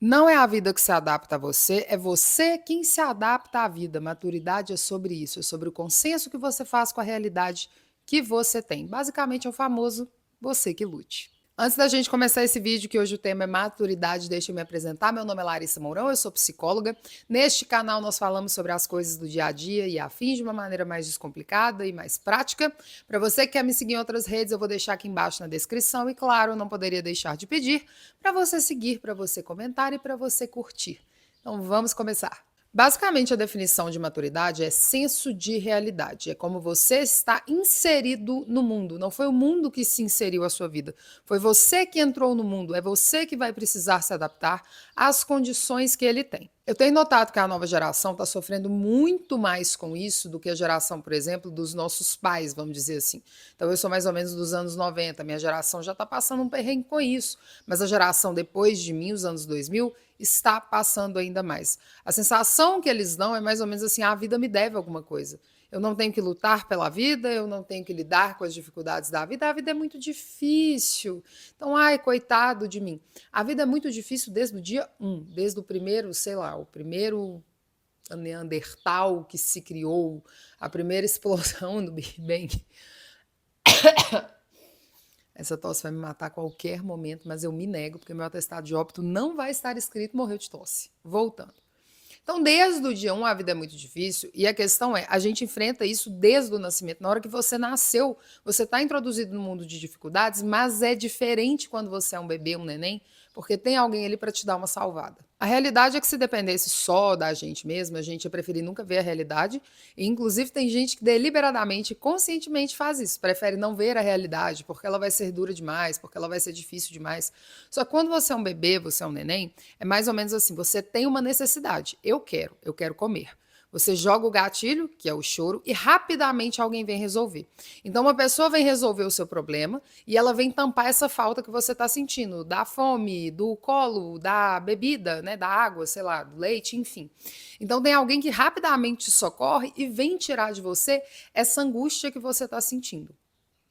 Não é a vida que se adapta a você, é você quem se adapta à vida. Maturidade é sobre isso, é sobre o consenso que você faz com a realidade que você tem. Basicamente é o famoso você que lute. Antes da gente começar esse vídeo, que hoje o tema é maturidade, deixa eu me apresentar. Meu nome é Larissa Mourão, eu sou psicóloga. Neste canal nós falamos sobre as coisas do dia a dia e afins de uma maneira mais descomplicada e mais prática. Para você que quer me seguir em outras redes, eu vou deixar aqui embaixo na descrição. E claro, eu não poderia deixar de pedir para você seguir, para você comentar e para você curtir. Então vamos começar. Basicamente, a definição de maturidade é senso de realidade. É como você está inserido no mundo. Não foi o mundo que se inseriu à sua vida. Foi você que entrou no mundo. É você que vai precisar se adaptar às condições que ele tem. Eu tenho notado que a nova geração está sofrendo muito mais com isso do que a geração, por exemplo, dos nossos pais, vamos dizer assim. Então, eu sou mais ou menos dos anos 90. Minha geração já está passando um perrengue com isso. Mas a geração depois de mim, os anos 2000, está passando ainda mais. A sensação que eles dão é mais ou menos assim: a vida me deve alguma coisa. Eu não tenho que lutar pela vida, eu não tenho que lidar com as dificuldades da vida. A vida é muito difícil. Então, ai, coitado de mim. A vida é muito difícil desde o dia 1, desde o primeiro, sei lá, o primeiro Neandertal que se criou, a primeira explosão do Big Bang. Essa tosse vai me matar a qualquer momento, mas eu me nego, porque meu atestado de óbito não vai estar escrito morreu de tosse. Voltando. Então, desde o dia 1, a vida é muito difícil, e a questão é, a gente enfrenta isso desde o nascimento. Na hora que você nasceu, você está introduzido no mundo de dificuldades, mas é diferente quando você é um bebê, um neném, porque tem alguém ali para te dar uma salvada. A realidade é que, se dependesse só da gente mesmo, a gente ia preferir nunca ver a realidade, e inclusive tem gente que deliberadamente, conscientemente faz isso, prefere não ver a realidade, porque ela vai ser dura demais, porque ela vai ser difícil demais. Só que quando você é um bebê, você é um neném, é mais ou menos assim: você tem uma necessidade. Eu quero comer. Você joga o gatilho, que é o choro, e rapidamente alguém vem resolver. Então, uma pessoa vem resolver o seu problema e ela vem tampar essa falta que você está sentindo, da fome, do colo, da bebida, né, da água, sei lá, do leite, enfim. Então, tem alguém que rapidamente te socorre e vem tirar de você essa angústia que você está sentindo.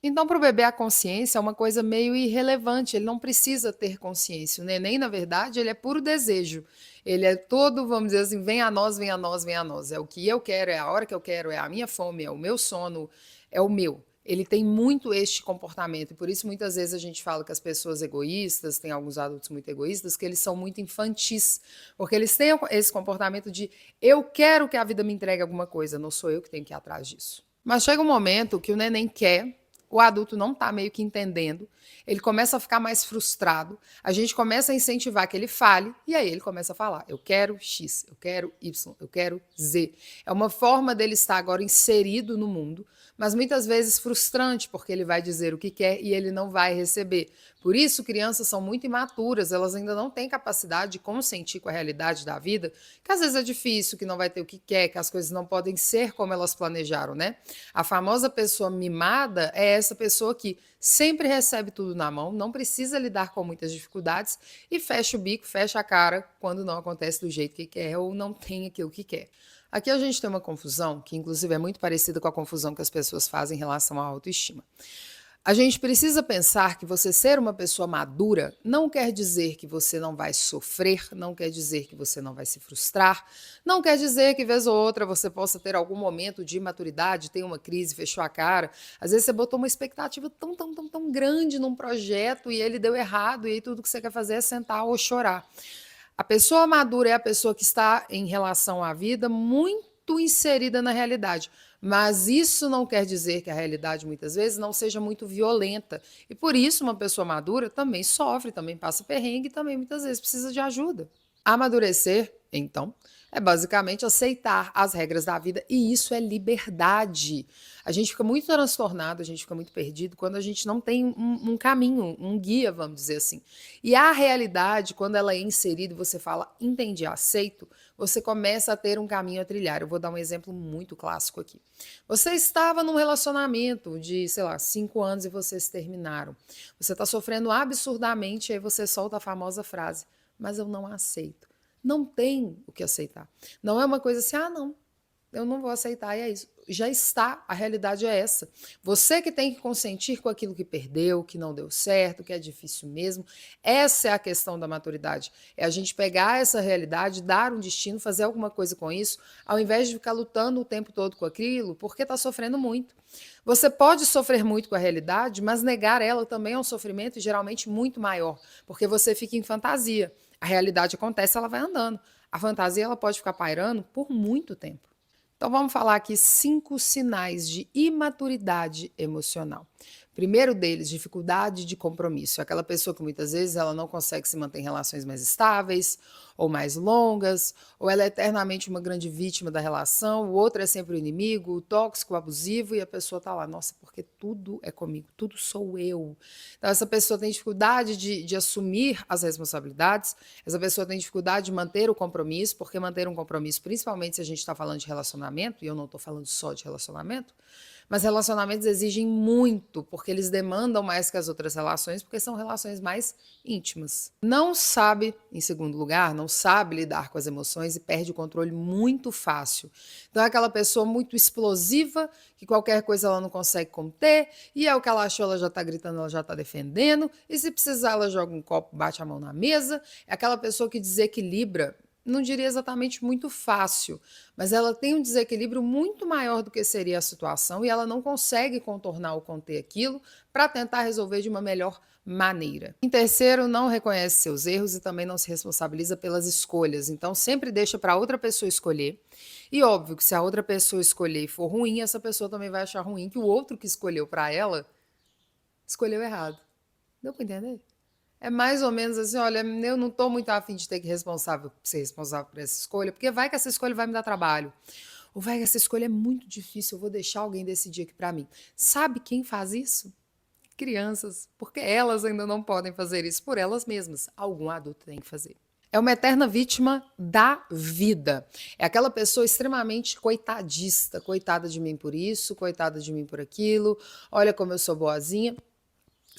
Então, para o bebê, a consciência é uma coisa meio irrelevante, ele não precisa ter consciência. O neném, na verdade, ele é puro desejo. Ele é todo, vamos dizer assim, vem a nós, vem a nós, vem a nós. É o que eu quero, é a hora que eu quero, é a minha fome, é o meu sono, é o meu. Ele tem muito este comportamento, e por isso muitas vezes a gente fala que as pessoas egoístas, tem alguns adultos muito egoístas, que eles são muito infantis, porque eles têm esse comportamento de eu quero que a vida me entregue alguma coisa, não sou eu que tenho que ir atrás disso. Mas chega um momento que o neném quer, o adulto não está meio que entendendo, ele começa a ficar mais frustrado, a gente começa a incentivar que ele fale, e aí ele começa a falar: eu quero X, eu quero Y, eu quero Z. É uma forma dele estar agora inserido no mundo, mas muitas vezes frustrante, porque ele vai dizer o que quer e ele não vai receber. Por isso, crianças são muito imaturas, elas ainda não têm capacidade de consentir com a realidade da vida, que às vezes é difícil, que não vai ter o que quer, que as coisas não podem ser como elas planejaram, né? A famosa pessoa mimada é essa pessoa que sempre recebe tudo na mão, não precisa lidar com muitas dificuldades e fecha o bico, fecha a cara quando não acontece do jeito que quer ou não tem aquilo que quer. Aqui a gente tem uma confusão, que inclusive é muito parecida com a confusão que as pessoas fazem em relação à autoestima. A gente precisa pensar que você ser uma pessoa madura não quer dizer que você não vai sofrer, não quer dizer que você não vai se frustrar, não quer dizer que, vez ou outra, você possa ter algum momento de imaturidade, tem uma crise, fechou a cara. Às vezes você botou uma expectativa tão grande num projeto e ele deu errado, e aí tudo que você quer fazer é sentar ou chorar. A pessoa madura é a pessoa que está, em relação à vida, muito inserida na realidade. Mas isso não quer dizer que a realidade, muitas vezes, não seja muito violenta. E por isso, uma pessoa madura também sofre, também passa perrengue e também, muitas vezes, precisa de ajuda. Amadurecer, então, é basicamente aceitar as regras da vida, e isso é liberdade. A gente fica muito transtornado, a gente fica muito perdido quando a gente não tem um caminho, um guia, vamos dizer assim. E a realidade, quando ela é inserida e você fala, entendi, aceito, você começa a ter um caminho a trilhar. Eu vou dar um exemplo muito clássico aqui. Você estava num relacionamento de, sei lá, 5 anos e vocês terminaram. Você está sofrendo absurdamente, e aí você solta a famosa frase: mas eu não aceito. Não tem o que aceitar. Não é uma coisa assim: ah, não, eu não vou aceitar e é isso. já está, a realidade é essa. Você que tem que consentir com aquilo que perdeu, que não deu certo, que é difícil mesmo. Essa é a questão da maturidade. É a gente pegar essa realidade, dar um destino, fazer alguma coisa com isso, ao invés de ficar lutando o tempo todo com aquilo, porque está sofrendo muito. Você pode sofrer muito com a realidade, mas negar ela também é um sofrimento e geralmente muito maior, porque você fica em fantasia. A realidade acontece, ela vai andando. A fantasia ela pode ficar pairando por muito tempo. Então vamos falar aqui 5 sinais de imaturidade emocional. Primeiro deles, dificuldade de compromisso. Aquela pessoa que muitas vezes ela não consegue se manter em relações mais estáveis ou mais longas, ou ela é eternamente uma grande vítima da relação, o outro é sempre o inimigo, o tóxico, o abusivo, e a pessoa está lá, nossa, porque tudo é comigo, tudo sou eu. Então essa pessoa tem dificuldade de assumir as responsabilidades, essa pessoa tem dificuldade de manter o compromisso, porque manter um compromisso, principalmente se a gente está falando de relacionamento, e eu não estou falando só de relacionamento, mas relacionamentos exigem muito, porque eles demandam mais que as outras relações, porque são relações mais íntimas. Não sabe, em segundo lugar, não sabe lidar com as emoções e perde o controle muito fácil. Então é aquela pessoa muito explosiva, que qualquer coisa ela não consegue conter, e é o que ela achou, ela já está gritando, ela já está defendendo, e se precisar ela joga um copo, bate a mão na mesa. É aquela pessoa que desequilibra, não diria exatamente muito fácil, mas ela tem um desequilíbrio muito maior do que seria a situação e ela não consegue contornar ou conter aquilo para tentar resolver de uma melhor maneira. Em terceiro, não reconhece seus erros e também não se responsabiliza pelas escolhas, então sempre deixa para outra pessoa escolher. E óbvio que se a outra pessoa escolher e for ruim, essa pessoa também vai achar ruim que o outro que escolheu para ela escolheu errado. Deu para entender? É mais ou menos assim, olha, eu não estou muito afim de ter que ser responsável por essa escolha, porque vai que essa escolha vai me dar trabalho. Ou vai que essa escolha é muito difícil, eu vou deixar alguém decidir aqui para mim. Sabe quem faz isso? Crianças, porque elas ainda não podem fazer isso por elas mesmas. Algum adulto tem que fazer. É uma eterna vítima da vida. É aquela pessoa extremamente coitadista, coitada de mim por isso, coitada de mim por aquilo, olha como eu sou boazinha.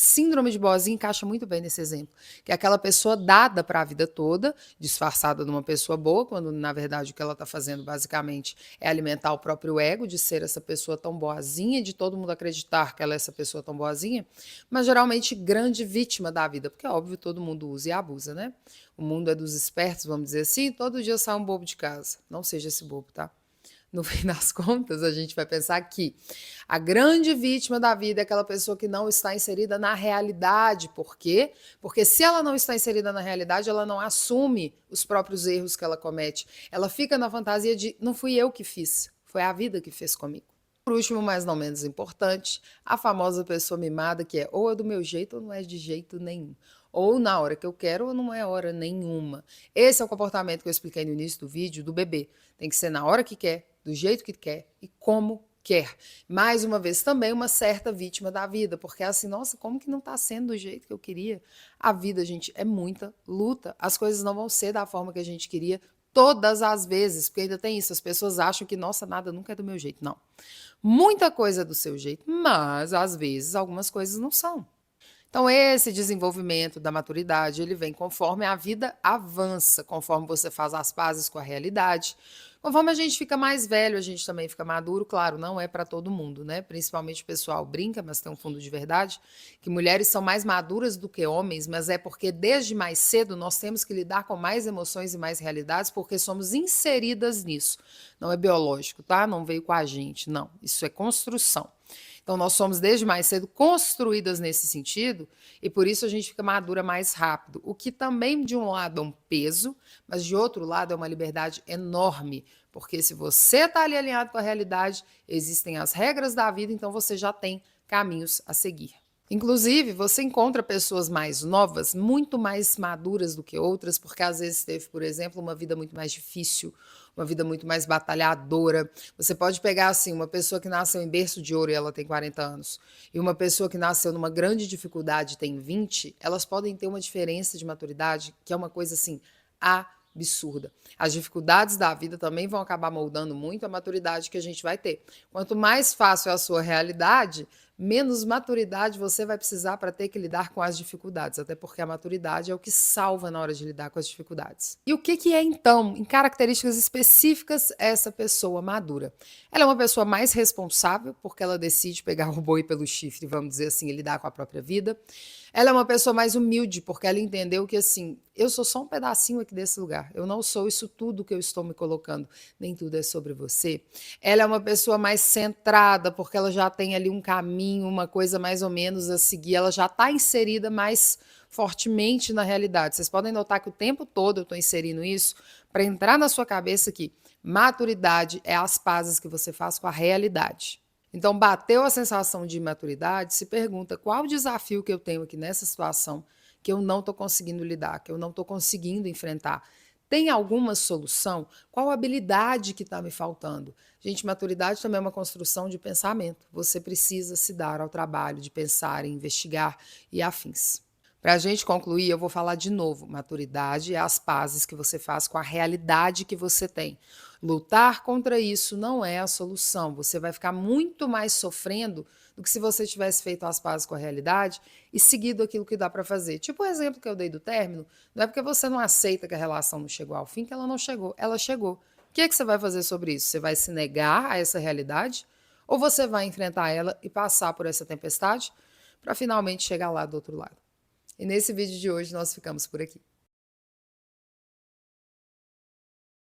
Síndrome de boazinha encaixa muito bem nesse exemplo, que é aquela pessoa dada para a vida toda, disfarçada de uma pessoa boa, quando na verdade o que ela está fazendo basicamente é alimentar o próprio ego de ser essa pessoa tão boazinha, de todo mundo acreditar que ela é essa pessoa tão boazinha, mas geralmente grande vítima da vida, porque é óbvio todo mundo usa e abusa, né? O mundo é dos espertos, vamos dizer assim, todo dia sai um bobo de casa. Não seja esse bobo, tá? No fim das contas, a gente vai pensar que a grande vítima da vida é aquela pessoa que não está inserida na realidade. Por quê? Porque se ela não está inserida na realidade, ela não assume os próprios erros que ela comete. Ela fica na fantasia de não fui eu que fiz, foi a vida que fez comigo. Por último, mas não menos importante, a famosa pessoa mimada que é ou é do meu jeito ou não é de jeito nenhum. Ou na hora que eu quero ou não é hora nenhuma. Esse é o comportamento que eu expliquei no início do vídeo do bebê. Tem que ser na hora que quer, do jeito que quer e como quer. Mais uma vez, também uma certa vítima da vida, porque é assim, nossa, como que não está sendo do jeito que eu queria? A vida, gente, é muita luta. As coisas não vão ser da forma que a gente queria todas as vezes, porque ainda tem isso, as pessoas acham que, nossa, nada nunca é do meu jeito. Não. Muita coisa é do seu jeito, mas às vezes algumas coisas não são. Então, esse desenvolvimento da maturidade, ele vem conforme a vida avança, conforme você faz as pazes com a realidade. Conforme a gente fica mais velho, a gente também fica maduro. Claro, não é para todo mundo, né? Principalmente o pessoal brinca, mas tem um fundo de verdade, que mulheres são mais maduras do que homens, mas é porque desde mais cedo nós temos que lidar com mais emoções e mais realidades, porque somos inseridas nisso. Não é biológico, tá? Não veio com a gente, não. Isso é construção. Então, nós somos desde mais cedo construídas nesse sentido e por isso a gente fica madura mais rápido. O que também, de um lado, é um peso, mas de outro lado, é uma liberdade enorme. Porque se você está ali alinhado com a realidade, existem as regras da vida, então você já tem caminhos a seguir. Inclusive, você encontra pessoas mais novas, muito mais maduras do que outras, porque às vezes teve, por exemplo, uma vida muito mais difícil, uma vida muito mais batalhadora. Você pode pegar, assim, uma pessoa que nasceu em berço de ouro e ela tem 40 anos, e uma pessoa que nasceu numa grande dificuldade e tem 20, elas podem ter uma diferença de maturidade que é uma coisa, assim, absurda. As dificuldades da vida também vão acabar moldando muito a maturidade que a gente vai ter. Quanto mais fácil é a sua realidade, menos maturidade você vai precisar para ter que lidar com as dificuldades, até porque a maturidade é o que salva na hora de lidar com as dificuldades. E o que é, então, em características específicas, essa pessoa madura? Ela é uma pessoa mais responsável, porque ela decide pegar o boi pelo chifre, vamos dizer assim, e lidar com a própria vida. Ela é uma pessoa mais humilde, porque ela entendeu que, assim, eu sou só um pedacinho aqui desse lugar. Eu não sou isso tudo que eu estou me colocando. Nem tudo é sobre você. Ela é uma pessoa mais centrada, porque ela já tem ali um caminho, uma coisa mais ou menos a seguir. Ela já está inserida mais fortemente na realidade. Vocês podem notar que o tempo todo eu estou inserindo isso para entrar na sua cabeça que maturidade é as pazes que você faz com a realidade. Então, bateu a sensação de imaturidade, se pergunta qual o desafio que eu tenho aqui nessa situação que eu não estou conseguindo lidar, que eu não estou conseguindo enfrentar. Tem alguma solução? Qual habilidade que está me faltando? Gente, maturidade também é uma construção de pensamento. Você precisa se dar ao trabalho de pensar, investigar e afins. Para a gente concluir, eu vou falar de novo. Maturidade é as pazes que você faz com a realidade que você tem. Lutar contra isso não é a solução. Você vai ficar muito mais sofrendo do que se você tivesse feito as pazes com a realidade e seguido aquilo que dá para fazer. Tipo o exemplo que eu dei do término, não é porque você não aceita que a relação não chegou ao fim que ela não chegou. Ela chegou. O que é que você vai fazer sobre isso? Você vai se negar a essa realidade ou você vai enfrentar ela e passar por essa tempestade para finalmente chegar lá do outro lado? E nesse vídeo de hoje nós ficamos por aqui.